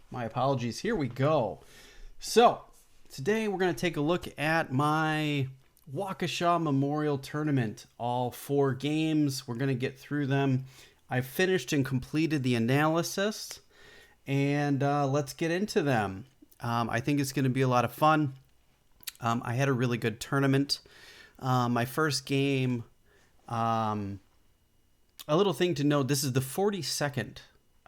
My apologies. Here we go. So, today we're going to take a look at my Waukesha Memorial Tournament. All 4 games. We're going to get through them. I finished and completed the analysis, and let's get into them. I think it's going to be a lot of fun. I had a really good tournament. My first game, a little thing to note, this is the 42nd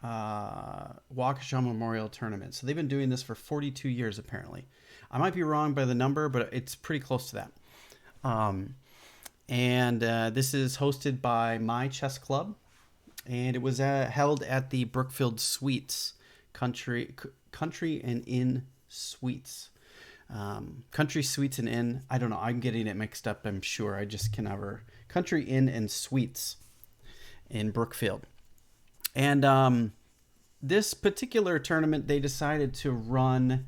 Waukesha Memorial Tournament. So they've been doing this for 42 years, apparently. I might be wrong by the number, but it's pretty close to that. This is hosted by my chess club, and it was held at the Brookfield Suites, Country and Inn Suites. Country Suites and Inn. I don't know. I'm getting it mixed up, I'm sure. I just can never. Country Inn and Suites in Brookfield. And this particular tournament, they decided to run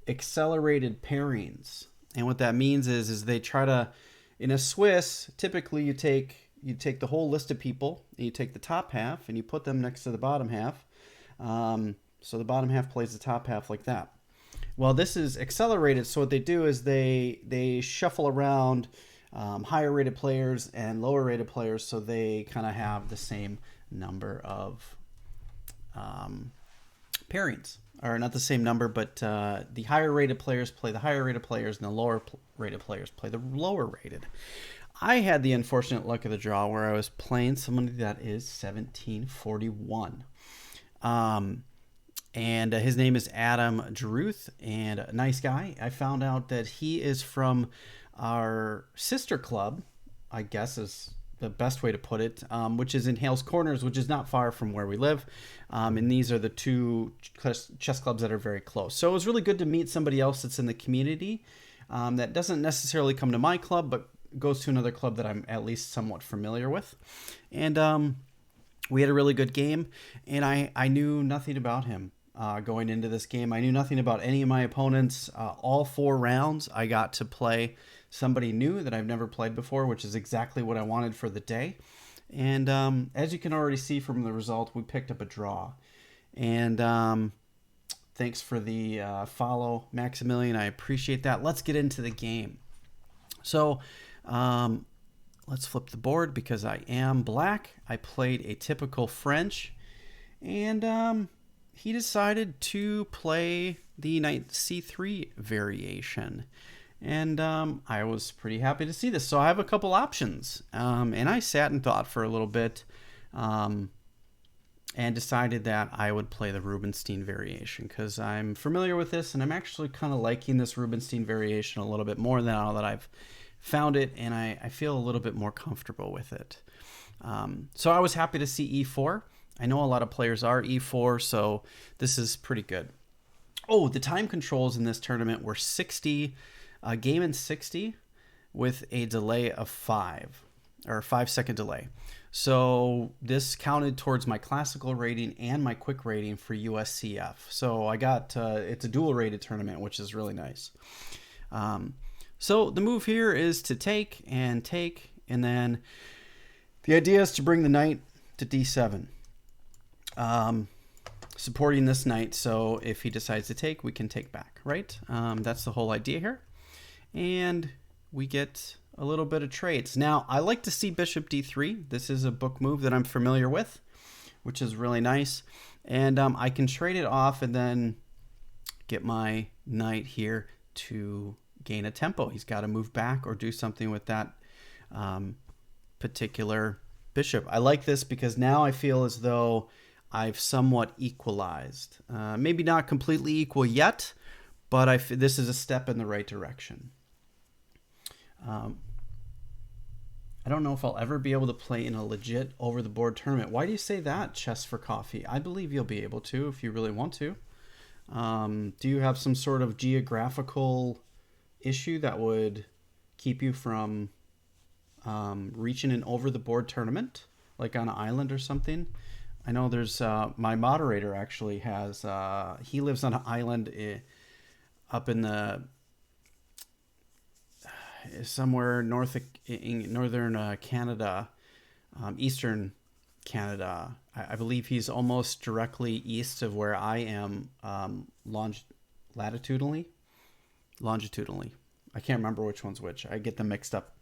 accelerated pairings. And what that means is they try to, in a Swiss, typically you take the whole list of people, and you take the top half, and you put them next to the bottom half. So the bottom half plays the top half like that. Well, this is accelerated, so what they do is they shuffle around higher rated players and lower rated players, so they kind of have the same number of pairings, or not the same number, but the higher rated players play the higher rated players, and the lower rated players play the lower rated. I had the unfortunate luck of the draw where I was playing somebody that is 1741. And his name is Adam Druth, and a nice guy. I found out that he is from our sister club, I guess is the best way to put it, which is in Hales Corners, which is not far from where we live. And these are the 2 chess clubs that are very close. So it was really good to meet somebody else that's in the community that doesn't necessarily come to my club, but goes to another club that I'm at least somewhat familiar with. And we had a really good game, and I knew nothing about him. Going into this game, I knew nothing about any of my opponents. All 4 rounds, I got to play somebody new that I've never played before, which is exactly what I wanted for the day. And as you can already see from the result, we picked up a draw. And thanks for the follow, Maximilian. I appreciate that. Let's get into the game. So let's flip the board because I am black. I played a typical French, and he decided to play the knight c3 variation. And I was pretty happy to see this. So I have a couple options. And I sat and thought for a little bit and decided that I would play the Rubinstein variation because I'm familiar with this, and I'm actually kind of liking this Rubinstein variation a little bit more now that I've found it, and I feel a little bit more comfortable with it. So I was happy to see e4. I know a lot of players are e4, so this is pretty good. Oh, the time controls in this tournament were 60, a game in 60 with a delay of 5, or a 5-second delay. So this counted towards my classical rating and my quick rating for USCF. So I got, it's a dual rated tournament, which is really nice. So the move here is to take, and then the idea is to bring the knight to d7. Supporting this knight, so if he decides to take, we can take back, right? That's the whole idea here. And we get a little bit of trades. Now, I like to see bishop d3. This is a book move that I'm familiar with, which is really nice. And I can trade it off and then get my knight here to gain a tempo. He's got to move back or do something with that particular bishop. I like this because now I feel as though I've somewhat equalized. Maybe not completely equal yet, but this is a step in the right direction. I don't know if I'll ever be able to play in a legit over-the-board tournament. Why do you say that, Chess for Coffee? I believe you'll be able to if you really want to. Do you have some sort of geographical issue that would keep you from reaching an over-the-board tournament, like on an island or something? I know there's my moderator actually has he lives on an island up in the somewhere northern Canada, eastern Canada. I believe he's almost directly east of where I am, latitudinally, longitudinally. I can't remember which one's which. I get them mixed up.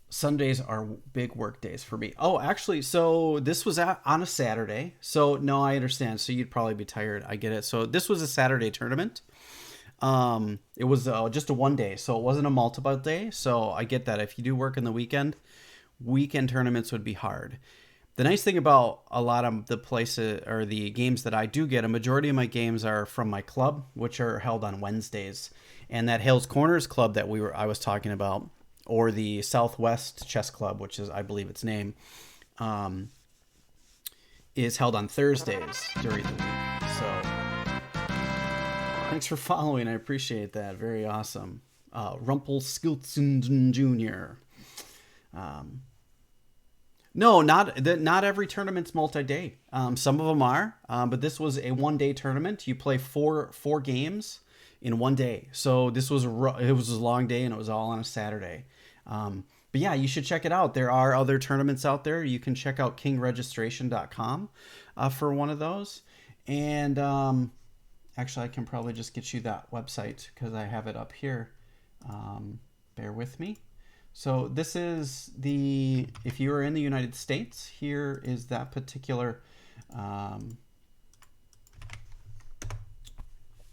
Sundays are big work days for me. Oh, actually, so this was on a Saturday. So no, I understand. So you'd probably be tired. I get it. So this was a Saturday tournament. It was just a one day, so it wasn't a multiple day. So I get that. If you do work in the weekend, weekend tournaments would be hard. The nice thing about a lot of the places or the games that I do get, a majority of my games are from my club, which are held on Wednesdays, and that Hales Corners club that I was talking about, or the Southwest Chess Club, which is I believe its name, um, is held on Thursdays during the week. So thanks for following. I appreciate that. Very awesome. Rumpelstiltskin Jr. Um, no, not every tournament's multi-day. Some of them are, but this was a one-day tournament. You play four games in one day. So this was it was a long day, and it was all on a Saturday. But yeah, you should check it out. There are other tournaments out there. You can check out kingregistration.com for one of those. And actually, I can probably just get you that website because I have it up here. Bear with me. So this is if you are in the United States, here is that particular,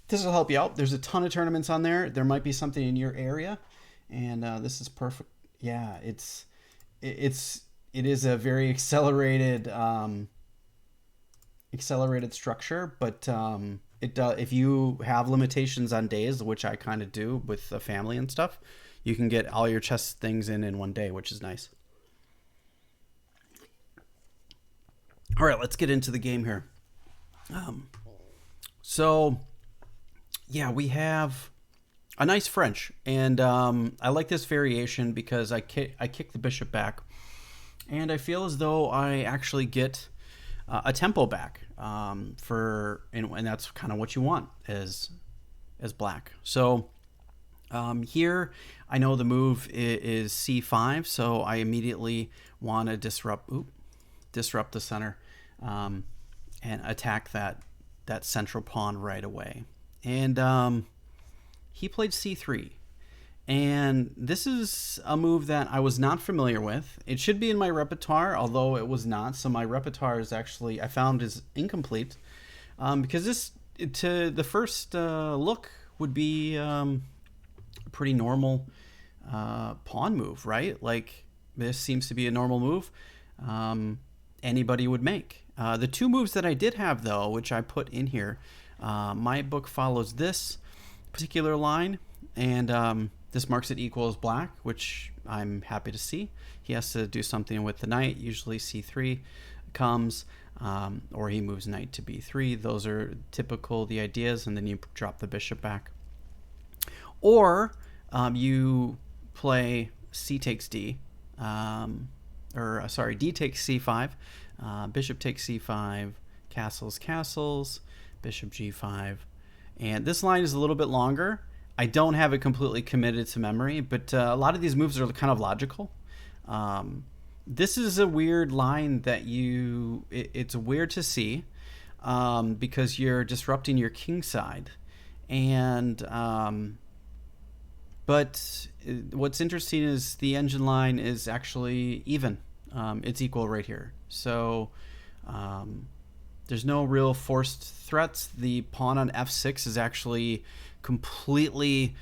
this will help you out. There's a ton of tournaments on there. There might be something in your area, and this is perfect. Yeah, it is a very accelerated structure, but if you have limitations on days, which I kind of do with the family and stuff, you can get all your chess things in one day, which is nice. All right, let's get into the game here. So yeah, we have a nice French, and I like this variation because I kick the bishop back, and I feel as though I actually get a tempo back, and that's kind of what you want as black. So here I know the move is c5, so I immediately want to disrupt the center, and attack that central pawn right away. And he played c3. And this is a move that I was not familiar with. It should be in my repertoire, although it was not. So my repertoire is actually, I found, is incomplete. Because this, to the first look, would be a pretty normal pawn move, right? Like, this seems to be a normal move anybody would make. The two moves that I did have, though, which I put in here, my book follows this particular line, and this marks it equal as black, which I'm happy to see. He has to do something with the knight. Usually c3 comes, or he moves knight to b3. Those are typical, the ideas, and then you drop the bishop back. Or you play c takes d, d takes c5, bishop takes c5, castles, bishop g5. And this line is a little bit longer. I don't have it completely committed to memory, but a lot of these moves are kind of logical. This is a weird line that it's weird to see because you're disrupting your king side. And but what's interesting is the engine line is actually even. It's equal right here. So there's no real forced threats. The pawn on f6 is actually completely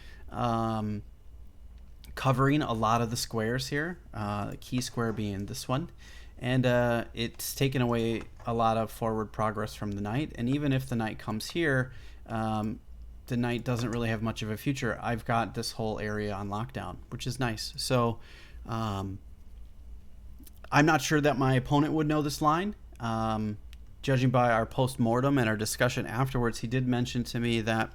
covering a lot of the squares here, the key square being this one. And it's taken away a lot of forward progress from the knight. And even if the knight comes here, the knight doesn't really have much of a future. I've got this whole area on lockdown, which is nice. So I'm not sure that my opponent would know this line. Judging by our post-mortem and our discussion afterwards, he did mention to me that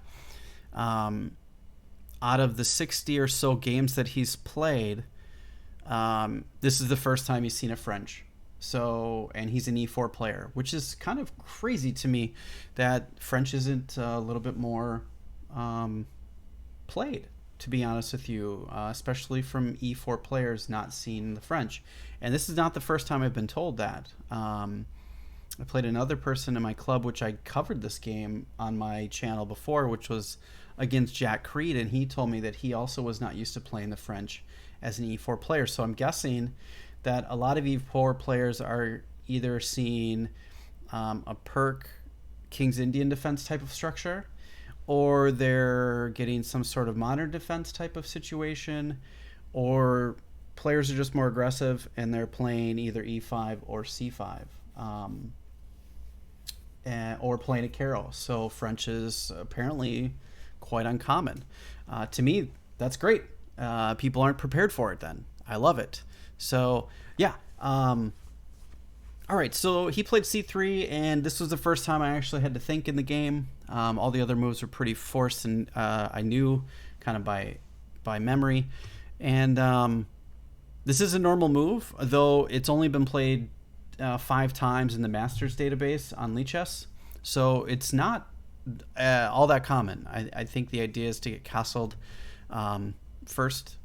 out of the 60 or so games that he's played, this is the first time he's seen a French. So, and he's an E4 player, which is kind of crazy to me that French isn't a little bit more played. to be honest with you, especially from E4 players not seeing the French. And this is not the first time I've been told that. I played another person in my club, which I covered this game on my channel before, which was against Jack Creed, and he told me that he also was not used to playing the French as an E4 player. So I'm guessing that a lot of E4 players are either seeing a perk King's Indian defense type of structure, or they're getting some sort of modern defense type of situation, or players are just more aggressive and they're playing either E5 or C5. Or playing a carol. So French is apparently quite uncommon. To me, that's great. People aren't prepared for it then. I love it. So, yeah. All right, so he played C3, and this was the first time I actually had to think in the game. All the other moves were pretty forced, and I knew kind of by memory. And this is a normal move, though it's only been played 5 times in the Masters database on Lichess, so it's not all that common. I think the idea is to get castled first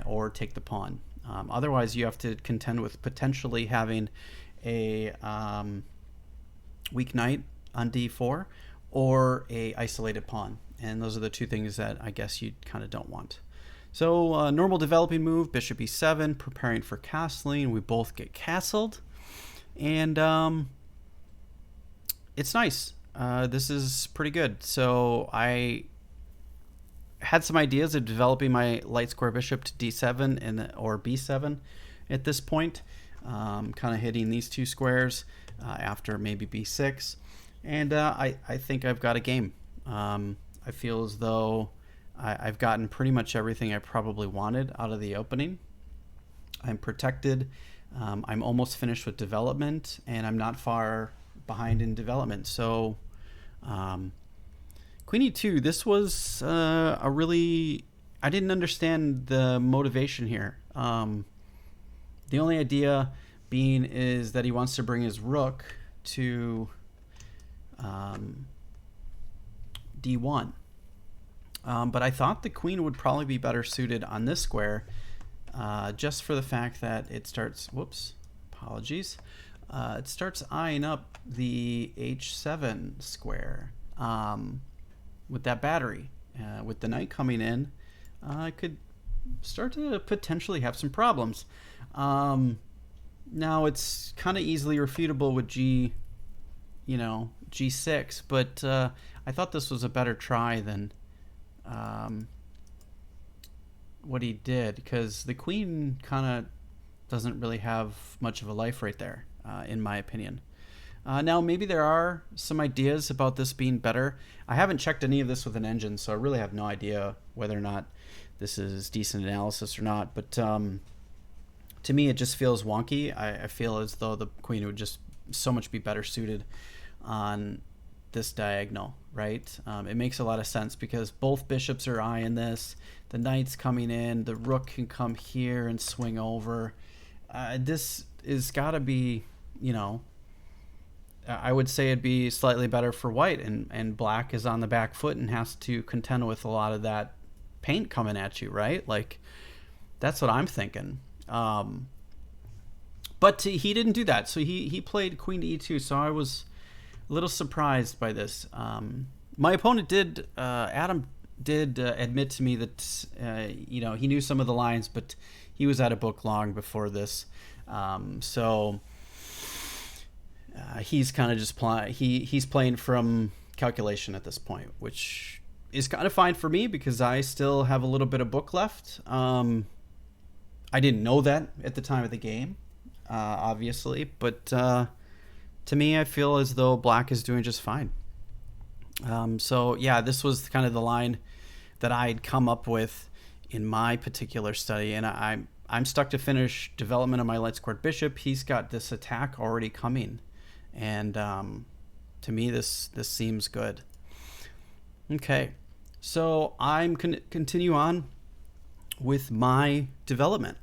or take the pawn. Otherwise, you have to contend with potentially having a weak knight on d4 or a isolated pawn, and those are the two things that I guess you kind of don't want. So normal developing move, bishop e7, preparing for castling. We both get castled. And it's nice. This is pretty good. So I had some ideas of developing my light square bishop to d7 or b7 at this point, kind of hitting these 2 squares after maybe b6. And I think I've got a game. I feel as though I've gotten pretty much everything I probably wanted out of the opening. I'm protected. I'm almost finished with development, and I'm not far behind in development. So, Queen E2, this was a really... I didn't understand the motivation here. The only idea being is that he wants to bring his rook to D1. But I thought the queen would probably be better suited on this square, just for the fact that it starts, it starts eyeing up the h7 square with that battery. With the knight coming in, I could start to potentially have some problems. Now it's kind of easily refutable with G6, but I thought this was a better try than what he did, because the queen kind of doesn't really have much of a life right there, in my opinion. Now, maybe there are some ideas about this being better. I haven't checked any of this with an engine, so I really have no idea whether or not this is decent analysis or not. But to me, it just feels wonky. I feel as though the queen would just so much be better suited on this diagonal, right? It makes a lot of sense because both bishops are eyeing this. The knight's coming in. The rook can come here and swing over. This is got to be, I would say it'd be slightly better for white, and black is on the back foot and has to contend with a lot of that paint coming at you, right? Like, that's what I'm thinking. But he didn't do that, so he played queen to e2, so I was a little surprised by this. My opponent Adam did admit to me that he knew some of the lines, but he was at a book long before this, so he's kind of just he's playing from calculation at this point, which is kind of fine for me because I still have a little bit of book left. I didn't know that at the time of the game, obviously, but to me, I feel as though black is doing just fine. So yeah, this was kind of the line that I'd come up with in my particular study, and I'm stuck to finish development of my light squared bishop. He's got this attack already coming, and to me, this seems good. Okay, so I'm going to continue on with my development.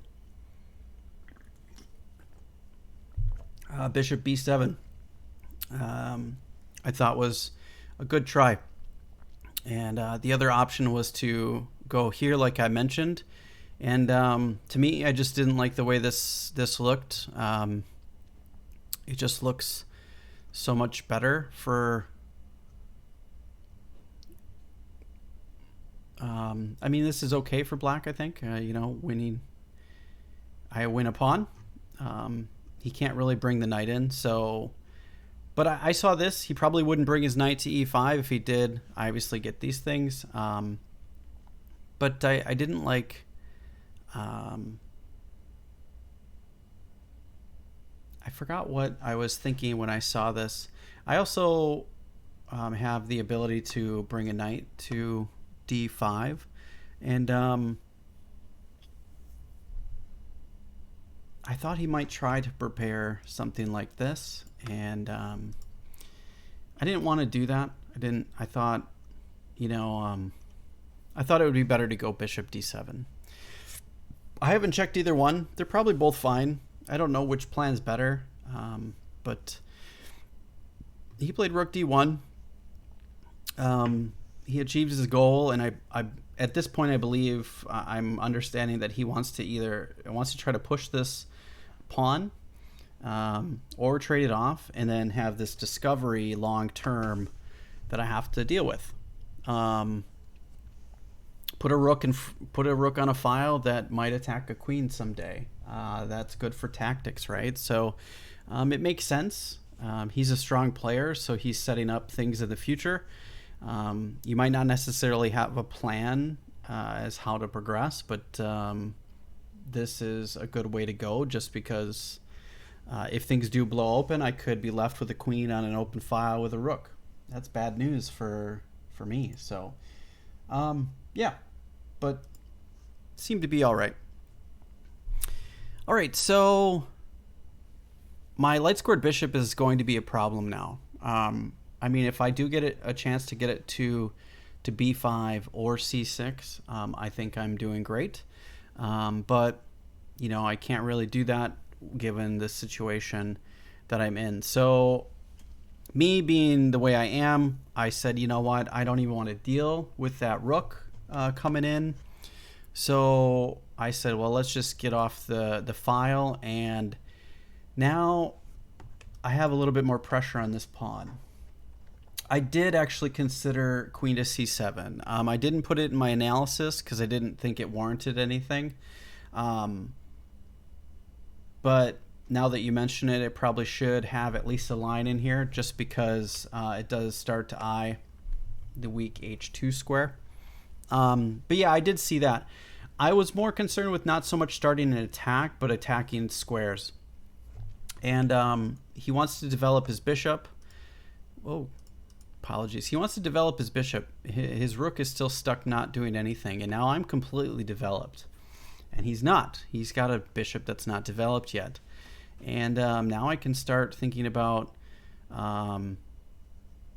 Bishop b7. I thought was a good try, and the other option was to go here, like I mentioned. And to me, I just didn't like the way this looked. It just looks so much better for. I mean, this is okay for black. I think winning. I win a pawn. He can't really bring the knight in, so. But I saw this. He probably wouldn't bring his knight to e5. If he did, I obviously get these things. But I didn't like. I forgot what I was thinking when I saw this. I also have the ability to bring a knight to d5, and I thought he might try to prepare something like this, and I didn't want to do that. I thought, I thought it would be better to go bishop d7. I haven't checked either one. They're probably both fine. I don't know which plan's better, but he played rook d1. He achieves his goal, and I at this point I believe I'm understanding that he wants to try to push this pawn, or trade it off, and then have this discovery long term that I have to deal with. Put a rook on a file that might attack a queen someday. That's good for tactics, right? So it makes sense. He's a strong player, so he's setting up things in the future. You might not necessarily have a plan as how to progress, but this is a good way to go, just because if things do blow open, I could be left with a queen on an open file with a rook. That's bad news for me. So yeah, but seemed to be all right. All right, so my light squared bishop is going to be a problem now. I mean, if I do get a chance to get it to b5 or c6, I think I'm doing great. But I can't really do that given the situation that I'm in. So me being the way I am, I said, you know what, I don't even want to deal with that rook coming in. So I said, well, let's just get off the file, and now I have a little bit more pressure on this pawn. I did actually consider queen to c7. I didn't put it in my analysis because I didn't think it warranted anything. But now that you mention it, it probably should have at least a line in here, just because it does start to eye the weak h2 square. But yeah, I did see that. I was more concerned with not so much starting an attack, but attacking squares. And he wants to develop his bishop. Whoa. Apologies. He wants to develop his bishop. His rook is still stuck not doing anything, and now I'm completely developed. And he's not. He's got a bishop that's not developed yet. And now I can start thinking about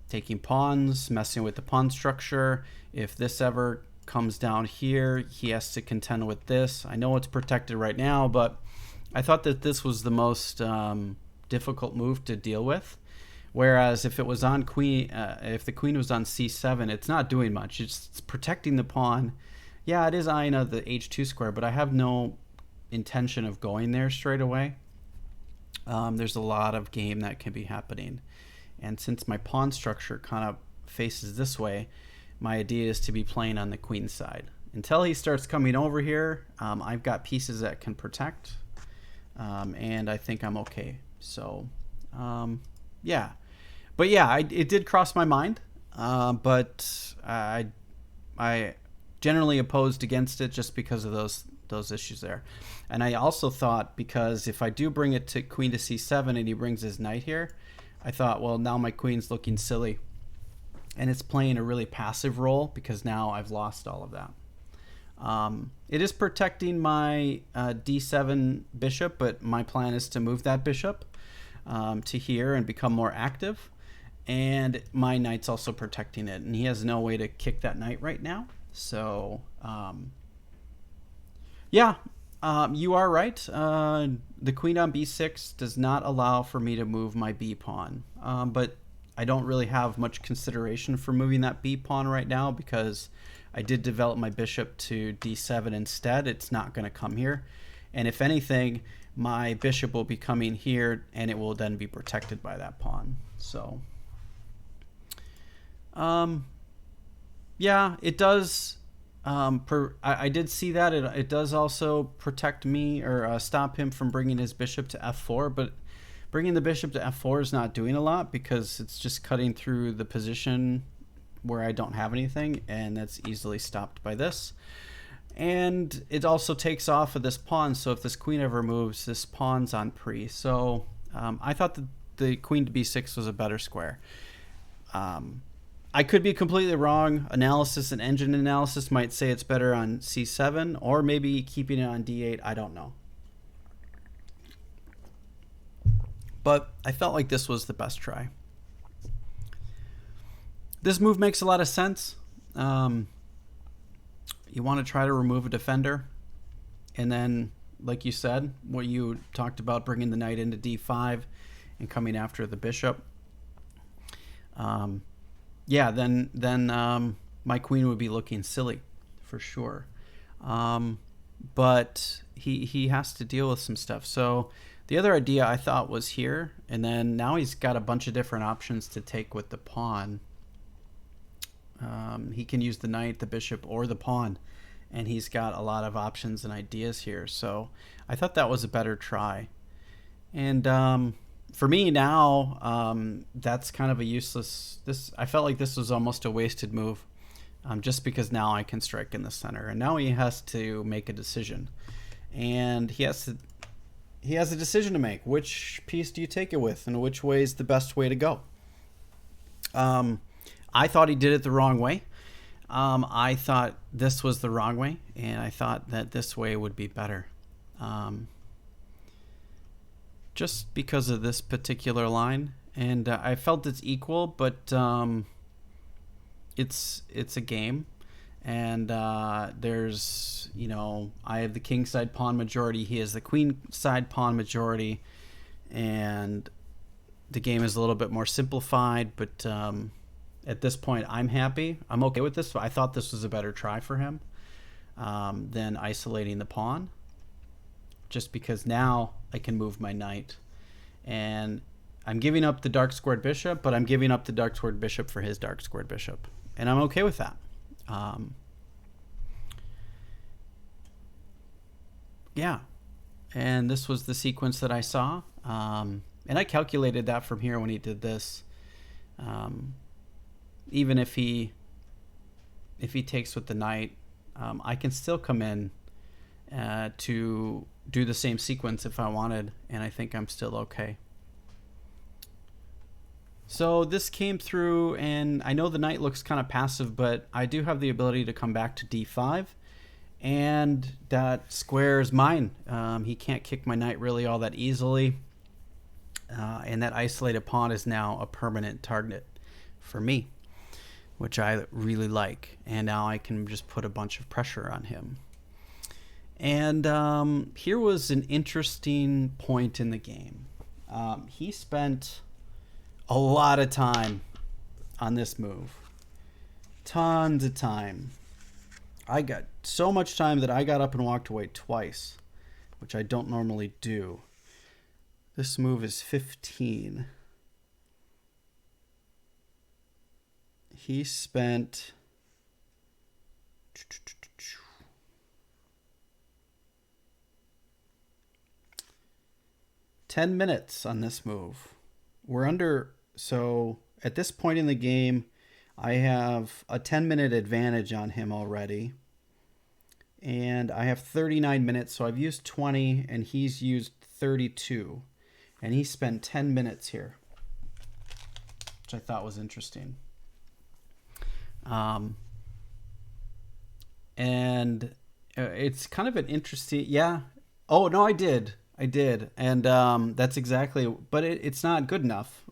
taking pawns, messing with the pawn structure. If this ever comes down here, he has to contend with this. I know it's protected right now, but I thought that this was the most difficult move to deal with. Whereas if it was on queen, if the queen was on c7, it's not doing much. It's protecting the pawn. Yeah, it is eyeing the h2 square, but I have no intention of going there straight away. There's a lot of game that can be happening. And since my pawn structure kind of faces this way, my idea is to be playing on the queen side. Until he starts coming over here, I've got pieces that can protect, and I think I'm okay. So, yeah. But yeah, it did cross my mind, but I generally opposed against it just because of those issues there. And I also thought, because if I do bring it to queen to c7 and he brings his knight here, I thought, well, now my queen's looking silly. And it's playing a really passive role because now I've lost all of that. It is protecting my d7 bishop, but my plan is to move that bishop to here and become more active. And my knight's also protecting it, and he has no way to kick that knight right now. So, yeah, you are right. The queen on b6 does not allow for me to move my b pawn, but I don't really have much consideration for moving that b pawn right now because I did develop my bishop to d7 instead. It's not going to come here. And if anything, my bishop will be coming here, and it will then be protected by that pawn. So, yeah, it does. I did see that. It does also protect me, or stop him from bringing his bishop to f4, but bringing the bishop to f4 is not doing a lot because it's just cutting through the position where I don't have anything, and that's easily stopped by this. And it also takes off of this pawn, so if this queen ever moves, this pawn's on pre. So I thought that the queen to b6 was a better square. I could be completely wrong. Analysis and engine analysis might say it's better on c7, or maybe keeping it on d8. I don't know. But I felt like this was the best try. This move makes a lot of sense. You want to try to remove a defender. And then, like you said, what you talked about, bringing the knight into d5 and coming after the bishop. Yeah, then my queen would be looking silly, for sure. But he has to deal with some stuff. So the other idea I thought was here, and then now he's got a bunch of different options to take with the pawn. He can use the knight, the bishop, or the pawn, and he's got a lot of options and ideas here. So I thought that was a better try. And for me now, that's kind of a useless. I felt like this was almost a wasted move, just because now I can strike in the center, and now he has to make a decision, and he has a decision to make. Which piece do you take it with, and which way is the best way to go? I thought he did it the wrong way. I thought this was the wrong way, and I thought that this way would be better. Just because of this particular line, and I felt it's equal, but it's a game, and there's, I have the king side pawn majority, he has the queen side pawn majority, and the game is a little bit more simplified, but at this point I'm happy. I'm okay with this. I thought this was a better try for him than isolating the pawn, just because now I can move my knight, and I'm giving up the dark squared bishop, but I'm giving up the dark squared bishop for his dark squared bishop, and I'm okay with that. Yeah, and this was the sequence that I saw, and I calculated that from here when he did this. Even if he takes with the knight, I can still come in to do the same sequence if I wanted, and I think I'm still okay. So this came through, and I know the knight looks kind of passive, but I do have the ability to come back to d5, and that square is mine. He can't kick my knight really all that easily, and that isolated pawn is now a permanent target for me, which I really like, and now I can just put a bunch of pressure on him. And here was an interesting point in the game. He spent a lot of time on this move. Tons of time. I got so much time that I got up and walked away twice, which I don't normally do. This move is 15. He spent 10 minutes on this move. We're under, so at this point in the game, I have a 10-minute advantage on him already. And I have 39 minutes, so I've used 20, and he's used 32. And he spent 10 minutes here, which I thought was interesting. And it's kind of an interesting, yeah. Oh, no, I did. And that's exactly, but it's not good enough.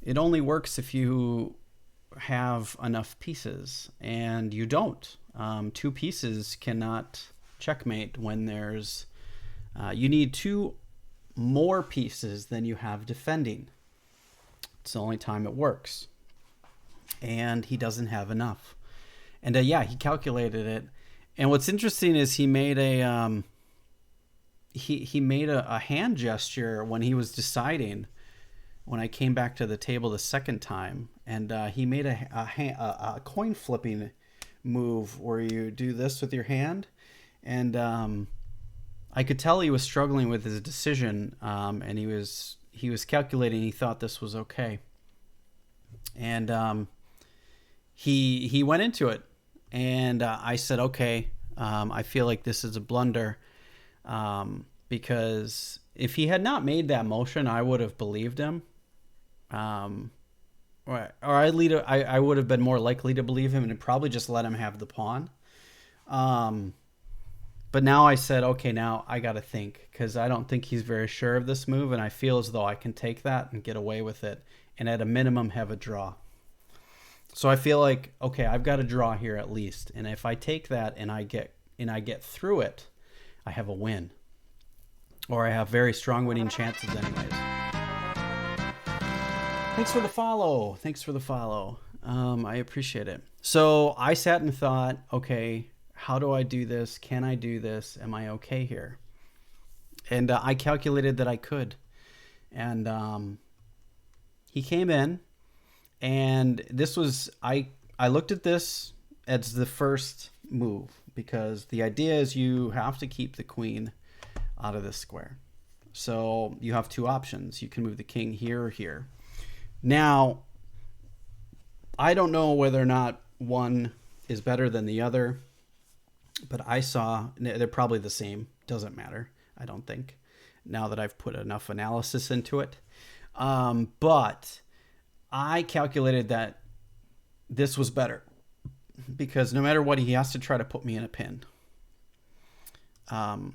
It only works if you have enough pieces, and you don't. 2 pieces cannot checkmate when there's, you need 2 more pieces than you have defending. It's the only time it works. And he doesn't have enough. And yeah, he calculated it. And what's interesting is he made a hand gesture when he was deciding. When I came back to the table the second time, and he made a coin flipping move where you do this with your hand, and I could tell he was struggling with his decision, and he was calculating. He thought this was okay, and he went into it, and I said, okay, I feel like this is a blunder, because if he had not made that motion, I would have believed him. Um, I would have been more likely to believe him and probably just let him have the pawn. Um, but now I said, okay, now I got to think, because I don't think he's very sure of this move, and I feel as though I can take that and get away with it, and at a minimum have a draw. So I feel like, okay, I've got a draw here at least, and if I take that and I get through it, I have a win, or I have very strong winning chances, anyways. Thanks for the follow. Thanks for the follow. I appreciate it. So I sat and thought, okay, how do I do this? Can I do this? Am I okay here? And I calculated that I could. And he came in, and I looked at this as the first move, because the idea is you have to keep the queen out of this square. So you have two options. You can move the king here or here. Now, I don't know whether or not one is better than the other, but I saw they're probably the same. Doesn't matter, I don't think, now that I've put enough analysis into it. But I calculated that this was better, because no matter what, he has to try to put me in a pin. I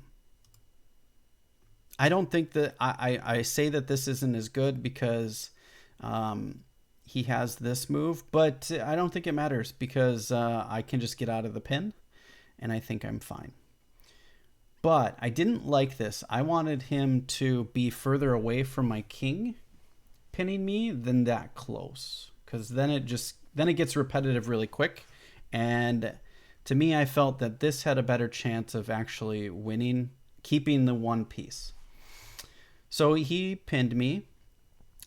don't think that I say that this isn't as good because he has this move, but I don't think it matters, because I can just get out of the pin, and I think I'm fine. But I didn't like this. I wanted him to be further away from my king pinning me than that close, because then it gets repetitive really quick. And to me, I felt that this had a better chance of actually winning, keeping the one piece. So he pinned me.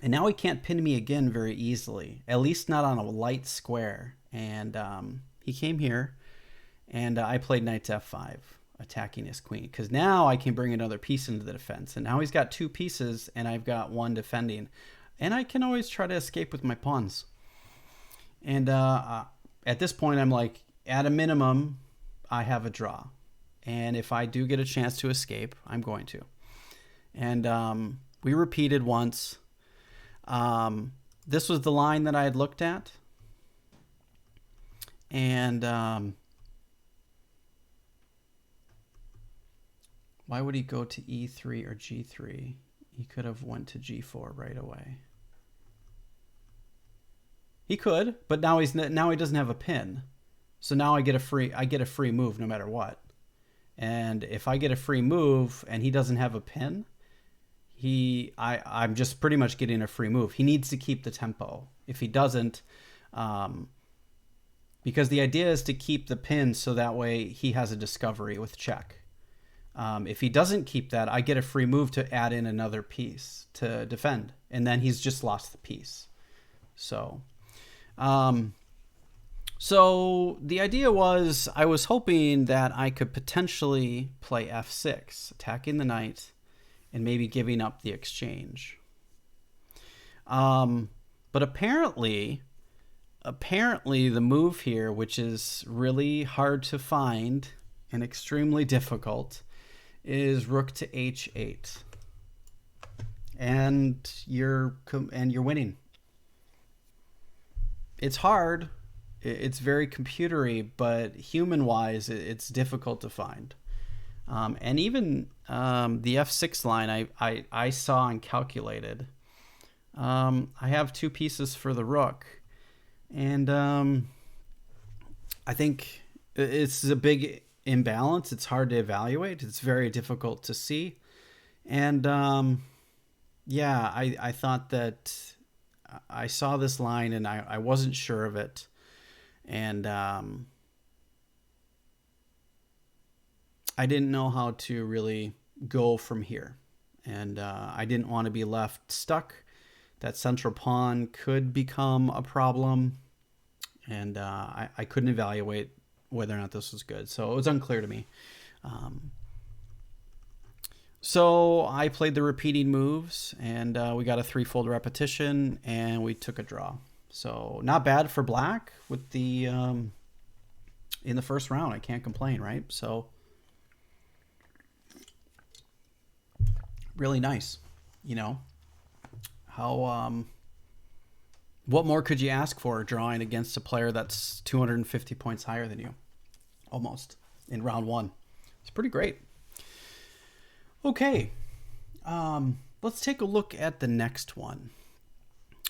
And now he can't pin me again very easily, at least not on a light square. And he came here, and I played knight to f5, attacking his queen, because now I can bring another piece into the defense. And now he's got two pieces, and I've got one defending. And I can always try to escape with my pawns. And at this point, I'm like, at a minimum, I have a draw. And if I do get a chance to escape, I'm going to. And we repeated once. This was the line that I had looked at, and why would he go to E3 or G3? He could have went to G4 right away. He could, but now he doesn't have a pin, so now I get a free move no matter what. And if I get a free move and he doesn't have a pin, I'm just pretty much getting a free move. He needs to keep the tempo. If he doesn't, because the idea is to keep the pin so that way he has a discovery with check. If he doesn't keep that, I get a free move to add in another piece to defend, and then he's just lost the piece. So the idea was, I was hoping that I could potentially play f6, attacking the knight, and maybe giving up the exchange. But apparently the move here, which is really hard to find and extremely difficult, is rook to h8. And you're winning. It's hard. It's very computery, but human-wise, it's difficult to find. And even the f6 line I saw and calculated. I have two pieces for the rook. And I think it's a big imbalance. It's hard to evaluate. It's very difficult to see. And yeah, I thought that I saw this line and I wasn't sure of it. And I didn't know how to really go from here. And I didn't want to be left stuck. That central pawn could become a problem. And I couldn't evaluate whether or not this was good. So it was unclear to me. Um, so I played the repeating moves, and we got a threefold repetition, and we took a draw. So not bad for black with the in the first round. I can't complain, right? So really nice. You know how what more could you ask for drawing against a player that's 250 points higher than you, almost in round one? It's pretty great. Okay, let's take a look at the next one.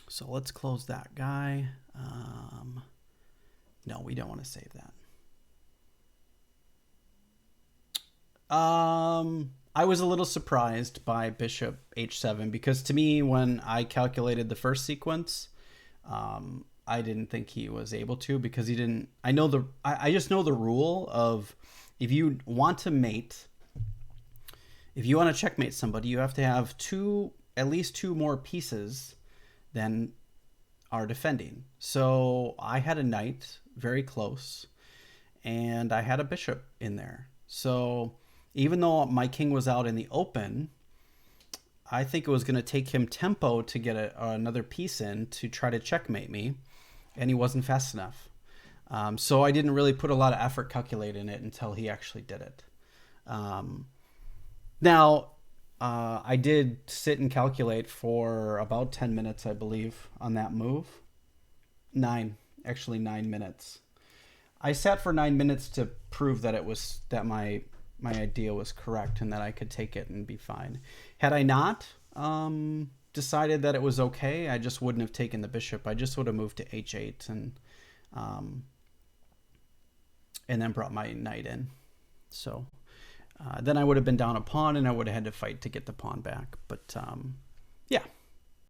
So let's close that guy. No, we don't want to save that. I was a little surprised by bishop h7 because to me, when I calculated the first sequence, I didn't think he was able to because he didn't. I just know the rule of if you want to mate, if you want to checkmate somebody, you have to have at least two more pieces than are defending. So I had a knight very close, and I had a bishop in there. So even though my king was out in the open, I think it was going to take him tempo to get another piece in to try to checkmate me, and he wasn't fast enough. So I didn't really put a lot of effort calculating it until he actually did it. Now, I did sit and calculate for about 10 minutes, I believe, on that move. 9 minutes. I sat for 9 minutes to prove that my idea was correct and that I could take it and be fine. Had I not decided that it was okay, I just wouldn't have taken the bishop. I just would have moved to h8 and then brought my knight in. So then I would have been down a pawn, and I would have had to fight to get the pawn back. But yeah,